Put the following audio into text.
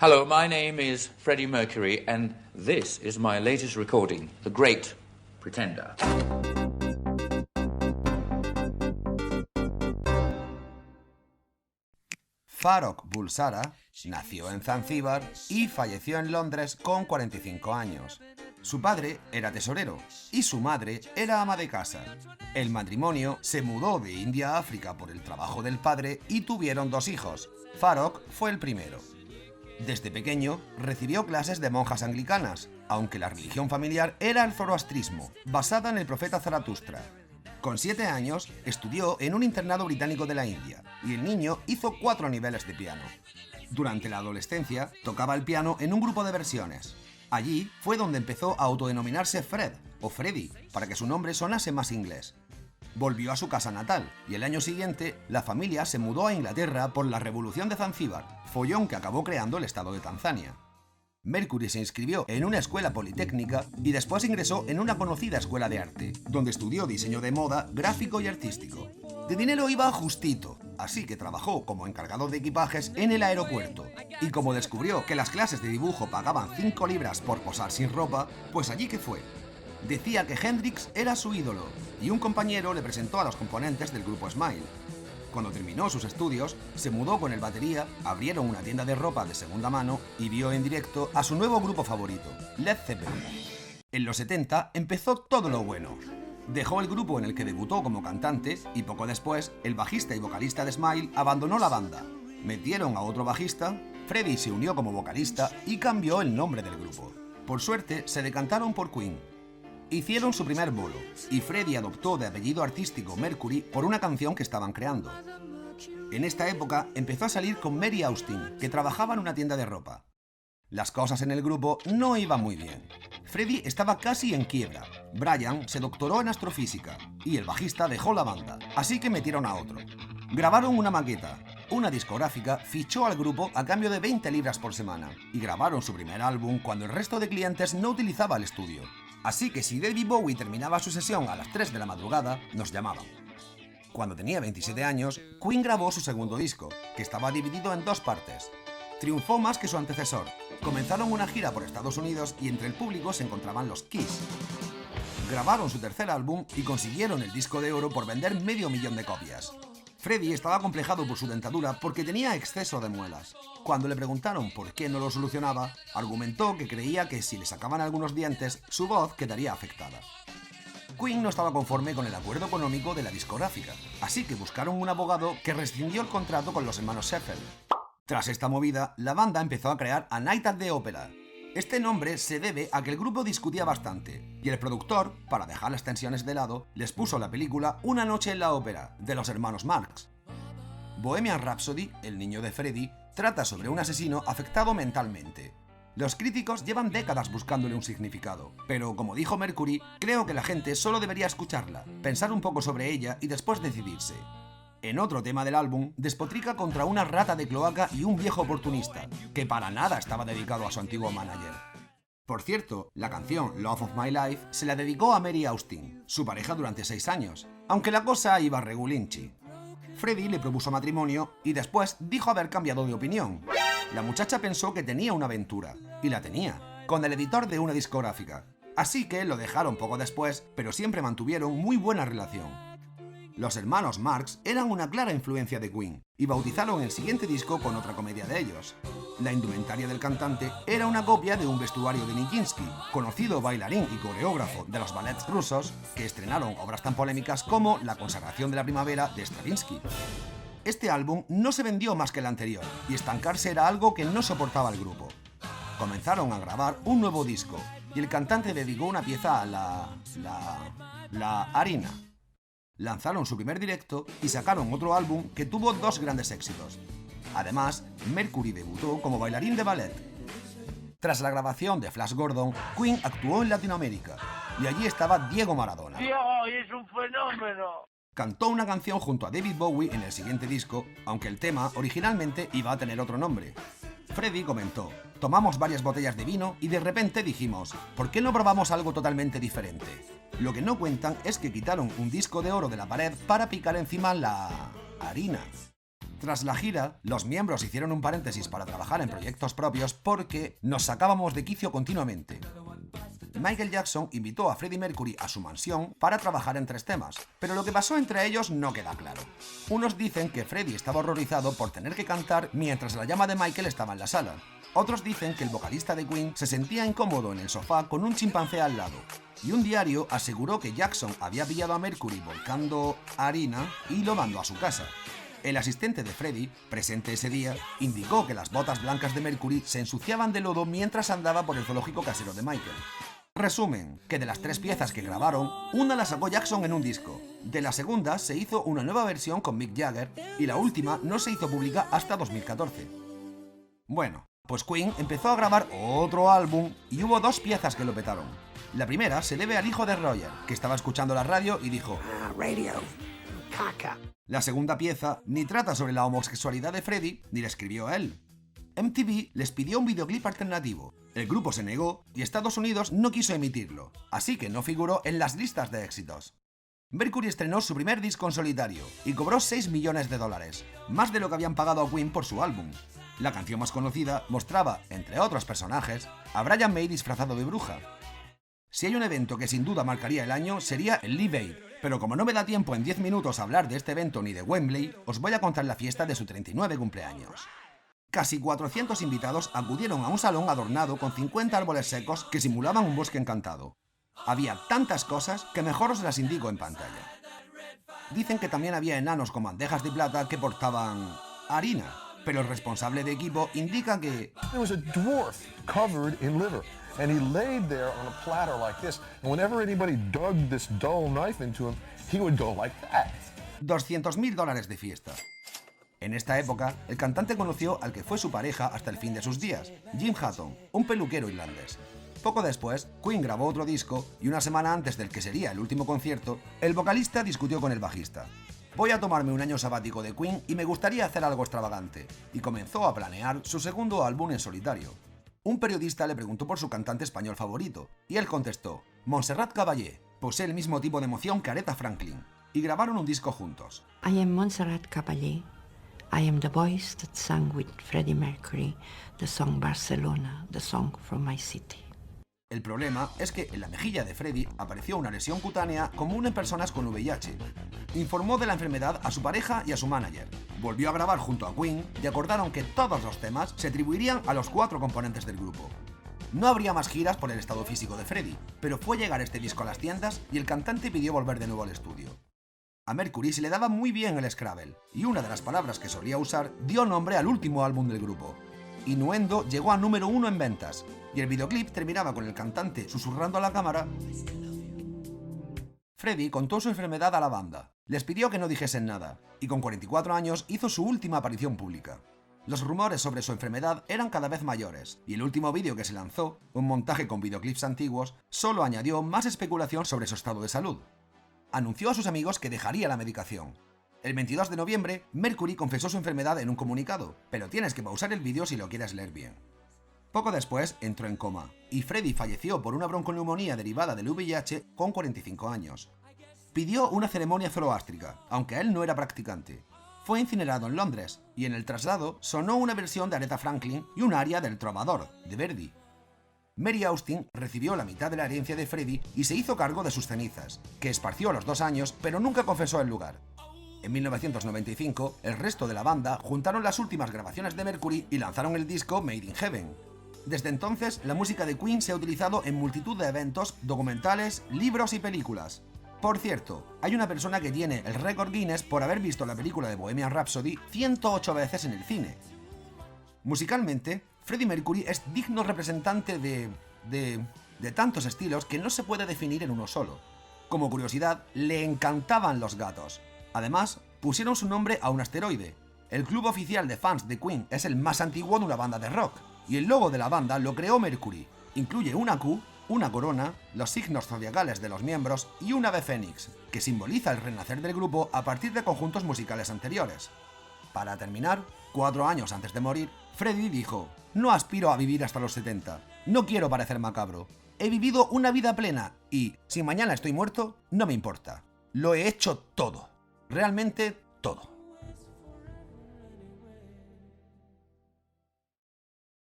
Hello, my name is Freddie Mercury, and this is my latest recording, The Great Pretender. Farrokh Bulsara nació en Zanzíbar y falleció en Londres con 45 años. Su padre era tesorero y su madre era ama de casa. El matrimonio se mudó de India a África por el trabajo del padre y tuvieron 2 hijos. Farrokh fue el primero. Desde pequeño recibió clases de monjas anglicanas, aunque la religión familiar era el zoroastrismo, basada en el profeta Zaratustra. Con 7 años estudió en un internado británico de la India y el niño hizo 4 niveles de piano. Durante la adolescencia tocaba el piano en un grupo de versiones. Allí fue donde empezó a autodenominarse Fred o Freddy para que su nombre sonase más inglés. Volvió a su casa natal y el año siguiente la familia se mudó a Inglaterra por la revolución de Zanzíbar, follón que acabó creando el estado de Tanzania. Mercury se inscribió en una escuela politécnica y después ingresó en una conocida escuela de arte, donde estudió diseño de moda, gráfico y artístico. De dinero iba justito, así que trabajó como encargado de equipajes en el aeropuerto. Y como descubrió que las clases de dibujo pagaban 5 libras por posar sin ropa, pues allí que fue. Decía que Hendrix era su ídolo, y un compañero le presentó a los componentes del grupo Smile. Cuando terminó sus estudios, se mudó con el batería, abrieron una tienda de ropa de segunda mano y vio en directo a su nuevo grupo favorito, Led Zeppelin. En los 70 empezó todo lo bueno. Dejó el grupo en el que debutó como cantante y poco después, el bajista y vocalista de Smile abandonó la banda. Metieron a otro bajista, Freddie se unió como vocalista y cambió el nombre del grupo. Por suerte, se decantaron por Queen. Hicieron su primer bolo, y Freddie adoptó de apellido artístico Mercury por una canción que estaban creando. En esta época empezó a salir con Mary Austin, que trabajaba en una tienda de ropa. Las cosas en el grupo no iban muy bien. Freddie estaba casi en quiebra, Brian se doctoró en astrofísica, y el bajista dejó la banda, así que metieron a otro. Grabaron una maqueta. Una discográfica fichó al grupo a cambio de 20 libras por semana, y grabaron su primer álbum cuando el resto de clientes no utilizaba el estudio. Así que si David Bowie terminaba su sesión a las 3 de la madrugada, nos llamaban. Cuando tenía 27 años, Queen grabó su segundo disco, que estaba dividido en 2 partes. Triunfó más que su antecesor. Comenzaron una gira por Estados Unidos y entre el público se encontraban los Kiss. Grabaron su tercer álbum y consiguieron el disco de oro por vender 500.000 de copias. Freddie estaba acomplejado por su dentadura porque tenía exceso de muelas. Cuando le preguntaron por qué no lo solucionaba, argumentó que creía que si le sacaban algunos dientes, su voz quedaría afectada. Queen no estaba conforme con el acuerdo económico de la discográfica, así que buscaron un abogado que rescindió el contrato con los hermanos Sheffield. Tras esta movida, la banda empezó a crear A Night at the Opera. Este nombre se debe a que el grupo discutía bastante, y el productor, para dejar las tensiones de lado, les puso la película Una noche en la ópera, de los hermanos Marx. Bohemian Rhapsody, el niño de Freddie, trata sobre un asesino afectado mentalmente. Los críticos llevan décadas buscándole un significado, pero como dijo Mercury, creo que la gente solo debería escucharla, pensar un poco sobre ella y después decidirse. En otro tema del álbum, despotrica contra una rata de cloaca y un viejo oportunista, que para nada estaba dedicado a su antiguo manager. Por cierto, la canción Love of My Life se la dedicó a Mary Austin, su pareja durante 6 años, aunque la cosa iba regulinchi. Freddie le propuso matrimonio y después dijo haber cambiado de opinión. La muchacha pensó que tenía una aventura, y la tenía, con el editor de una discográfica. Así que lo dejaron poco después, pero siempre mantuvieron muy buena relación. Los hermanos Marx eran una clara influencia de Queen, y bautizaron el siguiente disco con otra comedia de ellos. La indumentaria del cantante era una copia de un vestuario de Nijinsky, conocido bailarín y coreógrafo de los ballets rusos, que estrenaron obras tan polémicas como La consagración de la primavera de Stravinsky. Este álbum no se vendió más que el anterior, y estancarse era algo que no soportaba el grupo. Comenzaron a grabar un nuevo disco, y el cantante dedicó una pieza a la harina. Lanzaron su primer directo y sacaron otro álbum que tuvo 2 grandes éxitos. Además, Mercury debutó como bailarín de ballet. Tras la grabación de Flash Gordon, Queen actuó en Latinoamérica, y allí estaba Diego Maradona. ¡Dios, es un fenómeno! Cantó una canción junto a David Bowie en el siguiente disco, aunque el tema originalmente iba a tener otro nombre. Freddie comentó: tomamos varias botellas de vino y de repente dijimos, ¿por qué no probamos algo totalmente diferente? Lo que no cuentan es que quitaron un disco de oro de la pared para picar encima la harina. Tras la gira, los miembros hicieron un paréntesis para trabajar en proyectos propios porque nos sacábamos de quicio continuamente. Michael Jackson invitó a Freddie Mercury a su mansión para trabajar en 3 temas, pero lo que pasó entre ellos no queda claro. Unos dicen que Freddie estaba horrorizado por tener que cantar mientras la llama de Michael estaba en la sala. Otros dicen que el vocalista de Queen se sentía incómodo en el sofá con un chimpancé al lado. Y un diario aseguró que Jackson había pillado a Mercury volcando harina y lo mandó a su casa. El asistente de Freddie, presente ese día, indicó que las botas blancas de Mercury se ensuciaban de lodo mientras andaba por el zoológico casero de Michael. Resumen, que de las 3 piezas que grabaron, una la sacó Jackson en un disco. De la segunda se hizo una nueva versión con Mick Jagger y la última no se hizo pública hasta 2014. Bueno, pues Queen empezó a grabar otro álbum y hubo 2 piezas que lo petaron. La primera se debe al hijo de Roger, que estaba escuchando la radio y dijo Radio, caca. La segunda pieza ni trata sobre la homosexualidad de Freddie, ni la escribió a él. MTV les pidió un videoclip alternativo. El grupo se negó y Estados Unidos no quiso emitirlo, así que no figuró en las listas de éxitos. Mercury estrenó su primer disco en solitario y cobró $6 millones, más de lo que habían pagado a Queen por su álbum. La canción más conocida mostraba, entre otros personajes, a Brian May disfrazado de bruja. Si hay un evento que sin duda marcaría el año, sería el Live Aid, pero como no me da tiempo en 10 minutos a hablar de este evento ni de Wembley, os voy a contar la fiesta de su 39 cumpleaños. Casi 400 invitados acudieron a un salón adornado con 50 árboles secos que simulaban un bosque encantado. Había tantas cosas que mejor os las indico en pantalla. Dicen que también había enanos con bandejas de plata que portaban harina, pero el responsable de equipo indica que There was a dwarf covered in liver, and he laid there on a platter like this, and whenever anybody dug this dull knife into him, he would go like that. $200.000 de fiesta. En esta época, el cantante conoció al que fue su pareja hasta el fin de sus días, Jim Hutton, un peluquero irlandés. Poco después, Queen grabó otro disco y una semana antes del que sería el último concierto, el vocalista discutió con el bajista. Voy a tomarme un año sabático de Queen y me gustaría hacer algo extravagante, y comenzó a planear su segundo álbum en solitario. Un periodista le preguntó por su cantante español favorito, y él contestó, Montserrat Caballé, posee el mismo tipo de emoción que Aretha Franklin, y grabaron un disco juntos. I am Montserrat Caballé. I am the voice that sang with Freddie Mercury the song Barcelona, the song from my city. El problema es que en la mejilla de Freddie apareció una lesión cutánea común en personas con VIH. Informó de la enfermedad a su pareja y a su manager. Volvió a grabar junto a Queen y acordaron que todos los temas se atribuirían a los 4 componentes del grupo. No habría más giras por el estado físico de Freddie, pero fue llegar este disco a las tiendas y el cantante pidió volver de nuevo al estudio. A Mercury se le daba muy bien el Scrabble, y una de las palabras que solía usar dio nombre al último álbum del grupo. Innuendo llegó a número 1 en ventas, y el videoclip terminaba con el cantante susurrando a la cámara. Freddie contó su enfermedad a la banda, les pidió que no dijesen nada, y con 44 años hizo su última aparición pública. Los rumores sobre su enfermedad eran cada vez mayores, y el último vídeo que se lanzó, un montaje con videoclips antiguos, solo añadió más especulación sobre su estado de salud. Anunció a sus amigos que dejaría la medicación. El 22 de noviembre, Mercury confesó su enfermedad en un comunicado, pero tienes que pausar el vídeo si lo quieres leer bien. Poco después entró en coma, y Freddie falleció por una bronconeumonía derivada del VIH con 45 años. Pidió una ceremonia zoroástrica, aunque él no era practicante. Fue incinerado en Londres, y en el traslado sonó una versión de Aretha Franklin y un aria del Trovador, de Verdi. Mary Austin recibió la mitad de la herencia de Freddie y se hizo cargo de sus cenizas, que esparció a los 2 años, pero nunca confesó el lugar. En 1995, el resto de la banda juntaron las últimas grabaciones de Mercury y lanzaron el disco Made in Heaven. Desde entonces, la música de Queen se ha utilizado en multitud de eventos, documentales, libros y películas. Por cierto, hay una persona que tiene el récord Guinness por haber visto la película de Bohemian Rhapsody 108 veces en el cine. Musicalmente, Freddie Mercury es digno representante de tantos estilos que no se puede definir en uno solo. Como curiosidad, le encantaban los gatos. Además, pusieron su nombre a un asteroide. El club oficial de fans de Queen es el más antiguo de una banda de rock, y el logo de la banda lo creó Mercury. Incluye una Q, una corona, los signos zodiacales de los miembros y un ave fénix, que simboliza el renacer del grupo a partir de conjuntos musicales anteriores. Para terminar, 4 años antes de morir, Freddie dijo: no aspiro a vivir hasta los 70, no quiero parecer macabro. He vivido una vida plena y, si mañana estoy muerto, no me importa. Lo he hecho todo. Realmente todo.